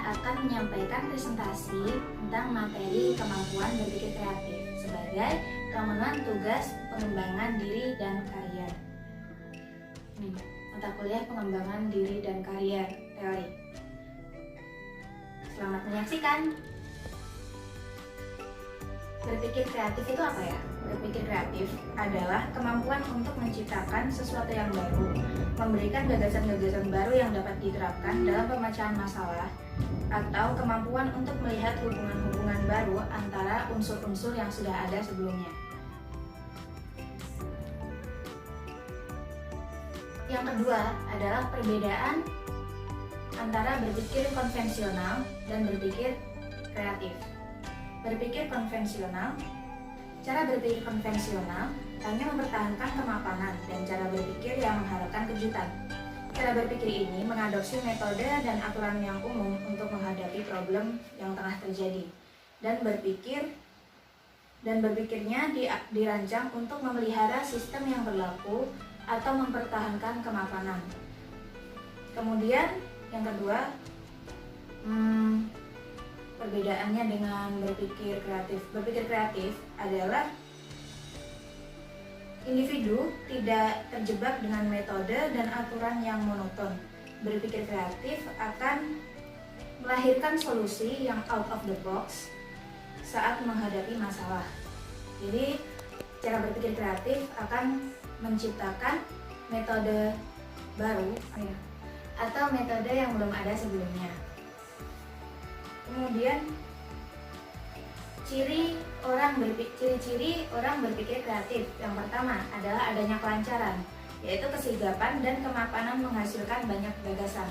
akan menyampaikan presentasi tentang materi kemampuan berpikir kreatif sebagai pemenuhan tugas pengembangan diri dan karier. Mata kuliah pengembangan diri dan karier teori. Selamat menyaksikan. Berpikir kreatif itu apa ya? Berpikir kreatif adalah kemampuan untuk menciptakan sesuatu yang baru, memberikan gagasan-gagasan baru yang dapat diterapkan dalam pemecahan masalah, atau kemampuan untuk melihat hubungan-hubungan baru antara unsur-unsur yang sudah ada sebelumnya. Yang kedua adalah perbedaan antara berpikir konvensional dan berpikir kreatif. Berpikir konvensional, cara berpikir konvensional hanya mempertahankan kemapanan dan cara berpikir yang mengharapkan kejutan. Cara berpikir ini mengadopsi metode dan aturan yang umum untuk menghadapi problem yang tengah terjadi dan berpikirnya dirancang untuk memelihara sistem yang berlaku atau mempertahankan kemapanan. Kemudian yang kedua, perbedaannya dengan berpikir kreatif. Berpikir kreatif adalah individu tidak terjebak dengan metode dan aturan yang monoton. Berpikir kreatif akan melahirkan solusi yang out of the box saat menghadapi masalah. Jadi, cara berpikir kreatif akan menciptakan metode baru atau metode yang belum ada sebelumnya. Kemudian ciri-ciri orang berpikir kreatif. Yang pertama adalah adanya kelancaran, yaitu kesigapan dan kemapanan menghasilkan banyak gagasan.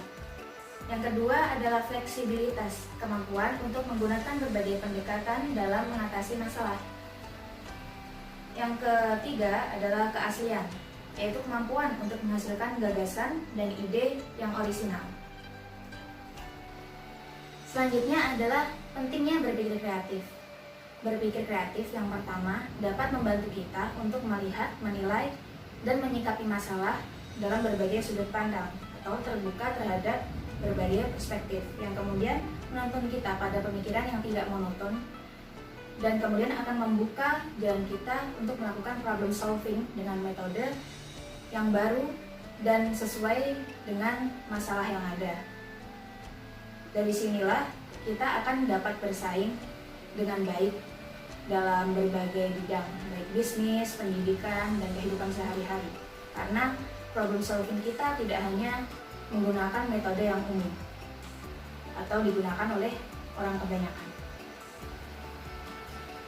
Yang kedua adalah fleksibilitas, kemampuan untuk menggunakan berbagai pendekatan dalam mengatasi masalah. Yang ketiga adalah keaslian, yaitu kemampuan untuk menghasilkan gagasan dan ide yang orisinal. Selanjutnya adalah pentingnya berpikir kreatif. Berpikir kreatif yang pertama dapat membantu kita untuk melihat, menilai, dan menyikapi masalah dalam berbagai sudut pandang atau terbuka terhadap berbagai perspektif yang kemudian menuntun kita pada pemikiran yang tidak monoton dan kemudian akan membuka jalan kita untuk melakukan problem solving dengan metode yang baru dan sesuai dengan masalah yang ada. Dari sinilah kita akan dapat bersaing dengan baik dalam berbagai bidang, baik bisnis, pendidikan, dan kehidupan sehari-hari. Karena problem solving kita tidak hanya menggunakan metode yang umum atau digunakan oleh orang kebanyakan.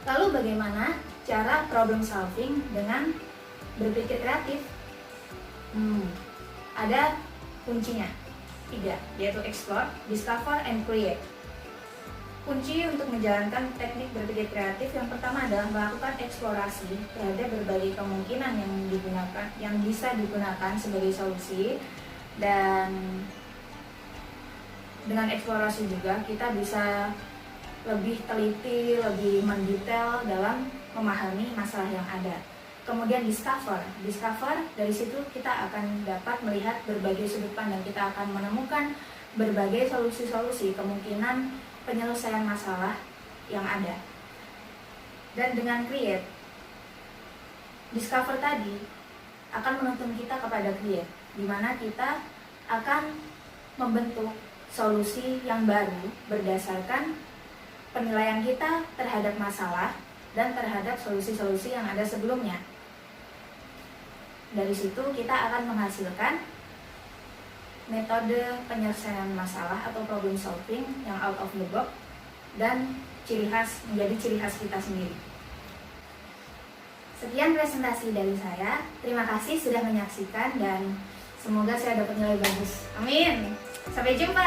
Lalu bagaimana cara problem solving dengan berpikir kreatif? Ada kuncinya. 3, yaitu explore, discover, and create. Kunci untuk menjalankan teknik berpikir kreatif yang pertama adalah melakukan eksplorasi terhadap berbagai kemungkinan yang bisa digunakan sebagai solusi, dan dengan eksplorasi juga kita bisa lebih teliti, lebih mendetail dalam memahami masalah yang ada. Kemudian discover, dari situ kita akan dapat melihat berbagai sudut pandang, kita akan menemukan berbagai solusi-solusi kemungkinan penyelesaian masalah yang ada. Dan dengan create, discover tadi akan menuntun kita kepada create, di mana kita akan membentuk solusi yang baru berdasarkan penilaian kita terhadap masalah dan terhadap solusi-solusi yang ada sebelumnya. Dari situ kita akan menghasilkan metode penyelesaian masalah atau problem solving yang out of the box dan menjadi ciri khas kita sendiri. Sekian presentasi dari saya. Terima kasih sudah menyaksikan dan semoga saya dapat nilai bagus. Amin. Sampai jumpa.